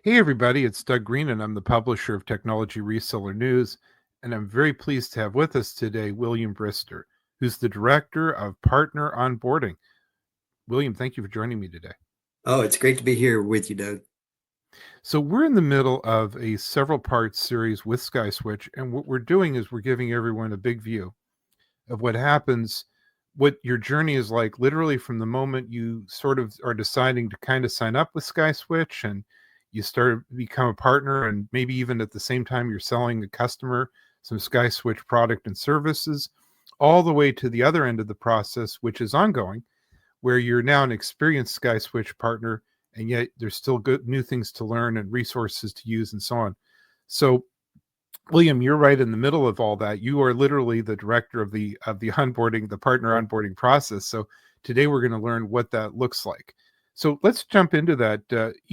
Hey, everybody, it's Doug Green, and I'm the publisher of Technology Reseller News. And I'm very pleased to have with us today William Brister, who's the Director of Partner Onboarding. William, thank you for joining me today. Oh, it's great to be here with you, Doug. So, we're in the middle of a several part series with SkySwitch, and what we're doing is we're giving everyone a big view of what happens, what your journey is like, literally from the moment you sort of are deciding to kind of sign up with SkySwitch and you start to become a partner, and maybe even at the same time you're selling the customer some SkySwitch product and services, all the way to the other end of the process, which is ongoing, where you're now an experienced SkySwitch partner, and yet there's still good new things to learn and resources to use and so on. So William, you're right in the middle of all that. You are literally the director of the onboarding, the partner onboarding process. So today we're going to learn what that looks like. So let's jump into that.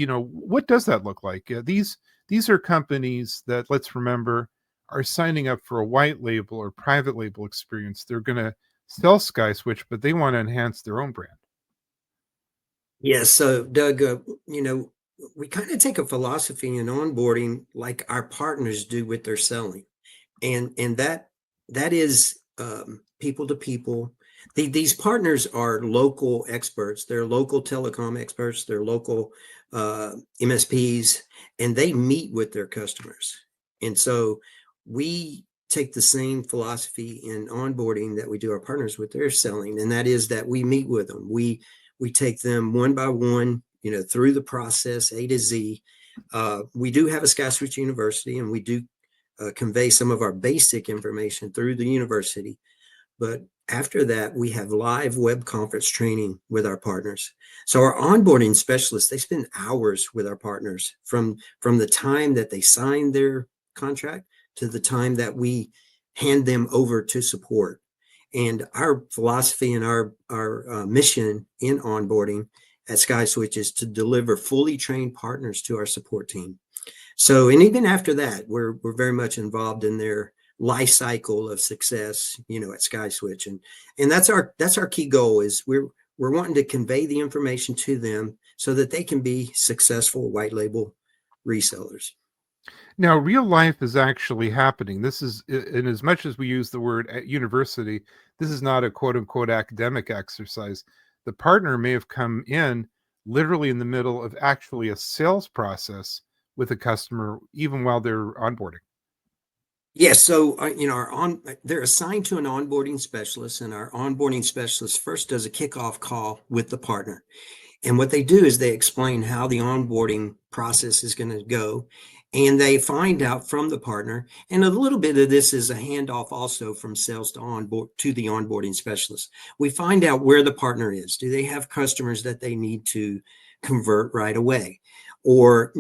What does that look like? These are companies that, let's remember, are signing up for a white label or private label experience. They're going to sell SkySwitch, but they want to enhance their own brand. Yes, so Doug, we kind of take a philosophy in onboarding like our partners do with their selling, and that is people to people. These partners are local experts. They're local telecom experts. They're local MSPs, and they meet with their customers. And so we take the same philosophy in onboarding that we do our partners with their selling, and that is that we meet with them. We take them one by one, through the process, A to Z. We do have a SkySwitch University, and we do convey some of our basic information through the university. But after that, we have live web conference training with our partners. So our onboarding specialists, they spend hours with our partners from the time that they sign their contract to the time that we hand them over to support. And our philosophy and our mission in onboarding at SkySwitch is to deliver fully trained partners to our support team. So, and even after that, we're very much involved in their life cycle of success, at SkySwitch, and that's our key goal. Is we're wanting to convey the information to them so that they can be successful white label resellers. Now, real life is actually happening. This is, in as much as we use the word at university, this is not a quote unquote academic exercise. The partner may have come in literally in the middle of actually a sales process with a customer, even while they're onboarding. Yes, so they're assigned to an onboarding specialist, and our onboarding specialist first does a kickoff call with the partner. And what they do is they explain how the onboarding process is going to go, and they find out from the partner. And a little bit of this is a handoff also from sales to onboard to the onboarding specialist. We find out where the partner is. Do they have customers that they need to convert right away? Or,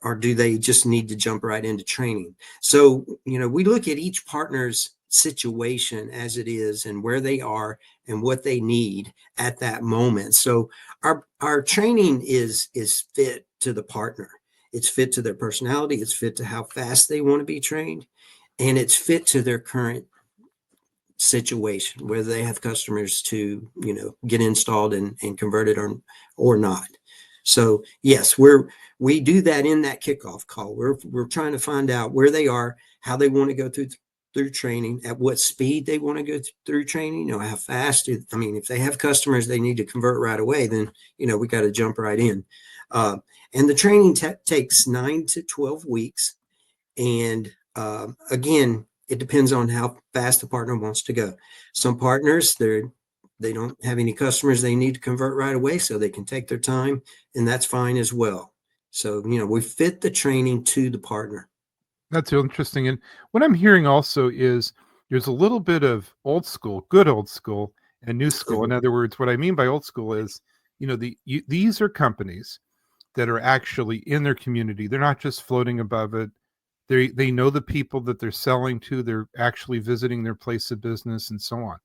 or do they just need to jump right into training? So, we look at each partner's situation as it is and where they are and what they need at that moment. So our training is fit to the partner. It's fit to their personality. It's fit to how fast they want to be trained, and it's fit to their current situation, whether they have customers to, get installed and converted or not. So yes, we do that in that kickoff call. We're trying to find out where they are, how they want to go through training, at what speed they want to go through training, how fast. If they have customers they need to convert right away, then, we got to jump right in. And the training takes 9 to 12 weeks. And again, it depends on how fast the partner wants to go. Some partners, they don't have any customers they need to convert right away, so they can take their time, and that's fine as well. So, we fit the training to the partner. That's interesting. And what I'm hearing also is there's a little bit of old school, good old school, and new school. In other words, what I mean by old school is, these are companies that are actually in their community. They're not just floating above it. They know the people that they're selling to. They're actually visiting their place of business and so on.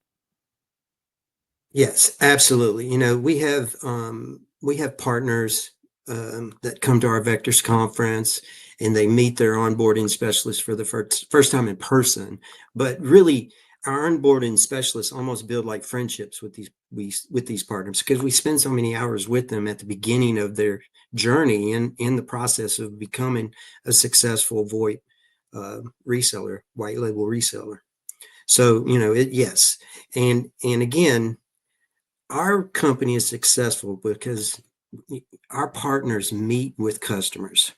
Yes, absolutely. We have partners that come to our Vectors conference, and they meet their onboarding specialist for the first time in person. But really, our onboarding specialists almost build like friendships with these partners, because we spend so many hours with them at the beginning of their journey in the process of becoming a successful VoIP reseller, white label reseller. So, yes. And again, our company is successful because our partners meet with customers.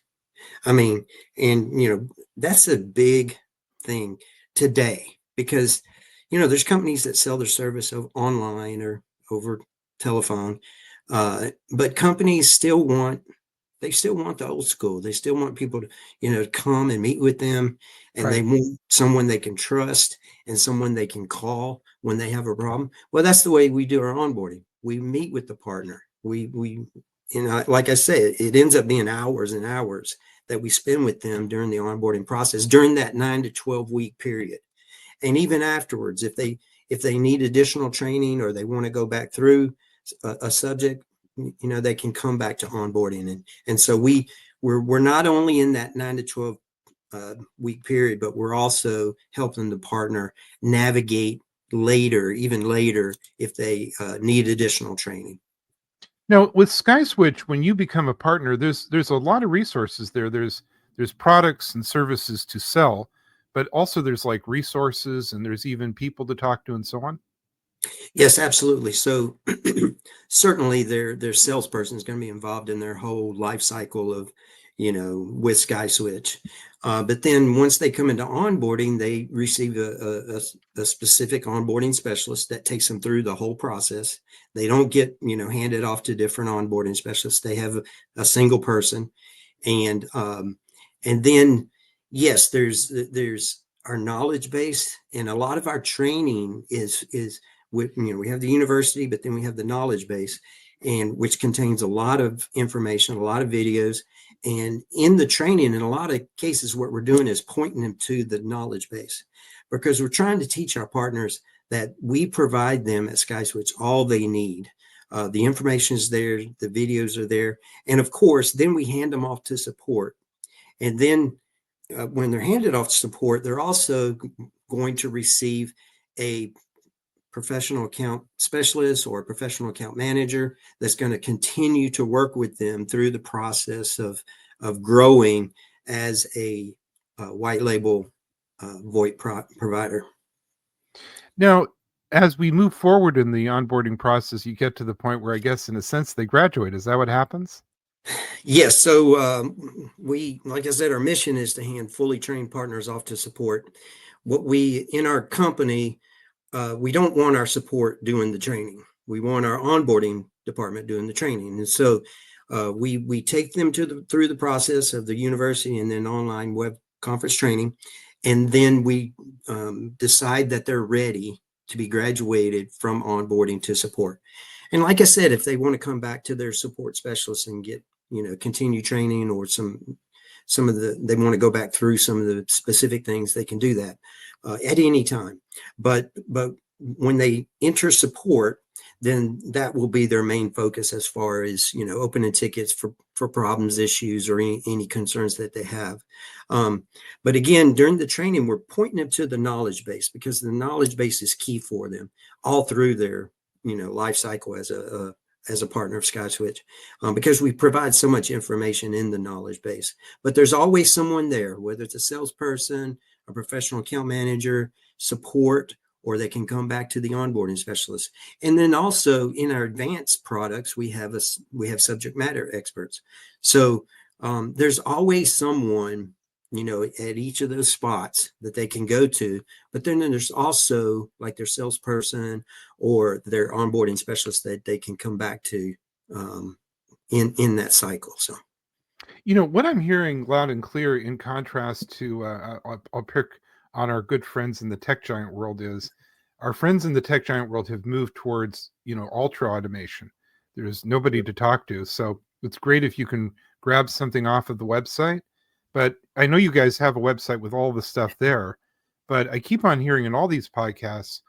I mean, and that's a big thing today, because there's companies that sell their service online or over telephone, but companies still want the old school. They still want people to come and meet with them, and they Right. want someone they can trust and someone they can call when they have a problem. Well, that's the way we do our onboarding. We meet with the partner. Like I said, it ends up being hours and hours that we spend with them during the onboarding process, during that 9 to 12 week period. And even afterwards, if they need additional training or they want to go back through a subject, they can come back to onboarding. And so we're not only in that 9 to 12 week period, but we're also helping the partner navigate even later, if they need additional training. Now, with SkySwitch, when you become a partner, there's a lot of resources there. There's products and services to sell, but also there's like resources and there's even people to talk to and so on. Yes, absolutely. So certainly their salesperson is going to be involved in their whole life cycle of, with SkySwitch. But then once they come into onboarding, they receive a specific onboarding specialist that takes them through the whole process. They don't get, handed off to different onboarding specialists. They have a single person. And then, yes, there's our knowledge base, and a lot of our training is we have the university, but then we have the knowledge base, and which contains a lot of information, a lot of videos. And in the training, in a lot of cases, what we're doing is pointing them to the knowledge base, because we're trying to teach our partners that we provide them at SkySwitch all they need. The information is there, the videos are there, and of course, then we hand them off to support. And then when they're handed off to support, they're also going to receive a professional account specialist or a professional account manager that's going to continue to work with them through the process of growing as a white label VoIP provider. Now, as we move forward in the onboarding process, you get to the point where I guess in a sense they graduate. Is that what happens? Yes. So like I said, our mission is to hand fully trained partners off to support. In our company, we don't want our support doing the training. We want our onboarding department doing the training. And so we take them through the process of the university and then online web conference training. And then we decide that they're ready to be graduated from onboarding to support. And like I said, if they want to come back to their support specialist and get, continue training, or they want to go back through some of the specific things, they can do that at any time. But when they enter support, then that will be their main focus as far as, opening tickets for problems, issues, or any concerns that they have. But again, during the training, we're pointing them to the knowledge base, because the knowledge base is key for them all through their, life cycle as a partner of SkySwitch, because we provide so much information in the knowledge base. But there's always someone there, whether it's a salesperson, a professional account manager, support, or they can come back to the onboarding specialist. And then also in our advanced products, we have subject matter experts. So there's always someone, at each of those spots that they can go to. But then there's also like their salesperson or their onboarding specialist that they can come back to in that cycle. So, What I'm hearing loud and clear, in contrast to, I'll pick on our good friends in the tech giant world, is our friends in the tech giant world have moved towards, ultra automation. There's nobody to talk to. So it's great if you can grab something off of the website. But I know you guys have a website with all the stuff there, but I keep on hearing in all these podcasts,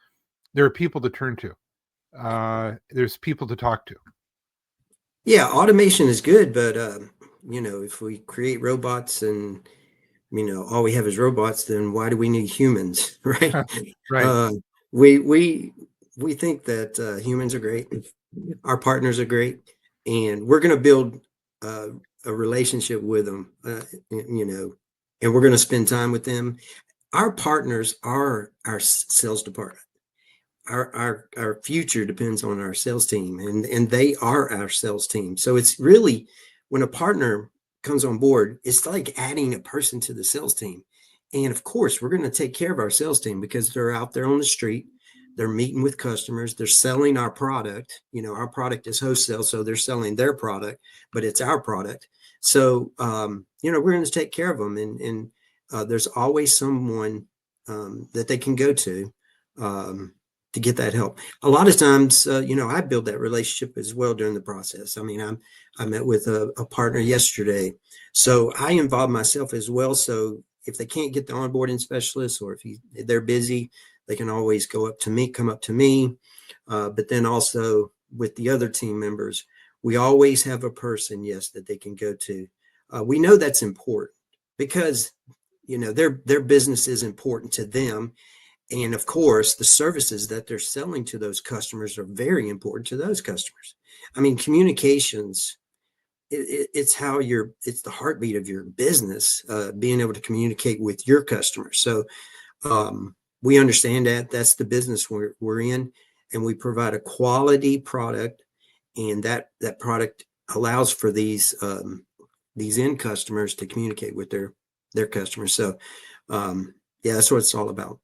there are people to turn to. There's people to talk to. yeah, automation is good, but if we create robots and all we have is robots, then why do we need humans, right? Right. Uh, we think that humans are great, our partners are great, and we're going to build uh, a relationship with them, and we're going to spend time with them. Our partners are our sales department. Our future depends on our sales team, and they are our sales team. So it's really, when a partner comes on board, it's like adding a person to the sales team. And of course, we're going to take care of our sales team because they're out there on the street, they're meeting with customers, they're selling our product. Our product is wholesale, so they're selling their product, but it's our product. So we're going to take care of them, and there's always someone that they can go to get that help. A lot of times, I build that relationship as well during the process. I mean, I met with a partner yesterday, so I involve myself as well. So if they can't get the onboarding specialist, or if they're busy, they can always come up to me. But then also with the other team members, we always have a person, yes, that they can go to. We know that's important because their business is important to them. And of course, the services that they're selling to those customers are very important to those customers. I mean, communications, it's it's the heartbeat of your business, being able to communicate with your customers. So we understand that that's the business we're in, and we provide a quality product, and that product allows for these end customers to communicate with their customers. So yeah, that's what it's all about.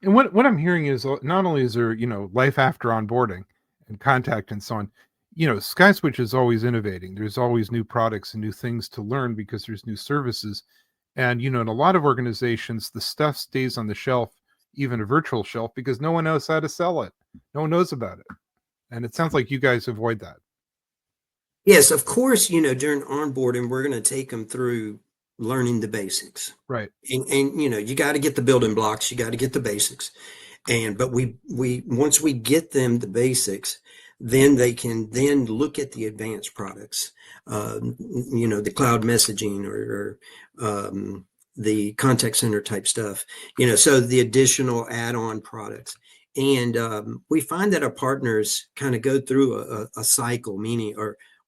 And what I'm hearing is not only is there, life after onboarding and contact and so on, SkySwitch is always innovating. There's always new products and new things to learn because there's new services. And, in a lot of organizations, the stuff stays on the shelf, even a virtual shelf, because no one knows how to sell it. No one knows about it. And it sounds like you guys avoid that. Yes, of course, during onboarding, we're going to take them through learning the basics. Right. And you got to get the building blocks, you got to get the basics. But we once we get them the basics, then they can then look at the advanced products, the cloud messaging, or the contact center type stuff, so the additional add-on products. And we find that our partners kind of go through a cycle, meaning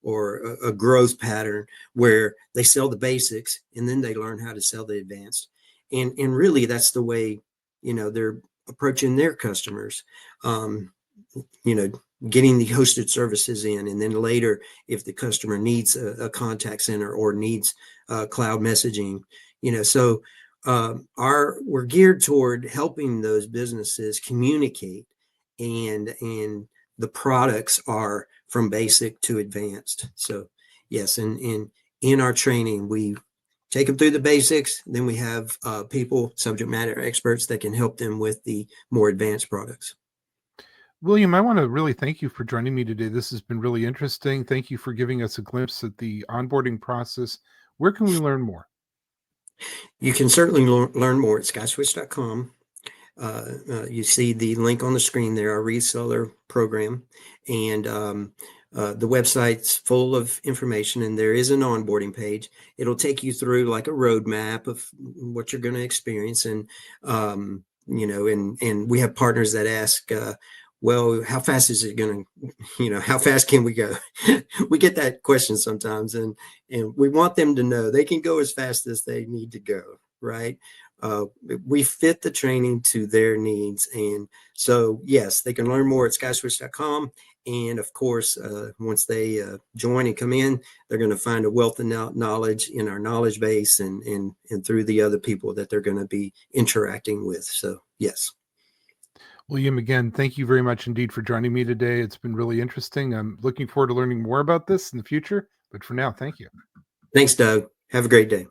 or a growth pattern where they sell the basics and then they learn how to sell the advanced. And really that's the way, they're approaching their customers, getting the hosted services in. And then later, if the customer needs a contact center or needs cloud messaging, so we're geared toward helping those businesses communicate, and the products are from basic to advanced. So yes, and in our training, we take them through the basics. Then we have people, subject matter experts, that can help them with the more advanced products. William, I want to really thank you for joining me today. This has been really interesting. Thank you for giving us a glimpse at the onboarding process. Where can we learn more? You can certainly learn more at SkySwitch.com. You see the link on the screen there, our reseller program. And the website's full of information, and there is an onboarding page. It'll take you through like a roadmap of what you're going to experience. And, and we have partners that ask, well, how fast is it going to, how fast can we go? We get that question sometimes, and we want them to know they can go as fast as they need to go, right? We fit the training to their needs. And so, yes, they can learn more at skyswitch.com. And of course, once they join and come in, they're going to find a wealth of knowledge in our knowledge base, and through the other people that they're going to be interacting with. So, yes. William, again, thank you very much indeed for joining me today. It's been really interesting. I'm looking forward to learning more about this in the future. But for now, thank you. Thanks, Doug. Have a great day.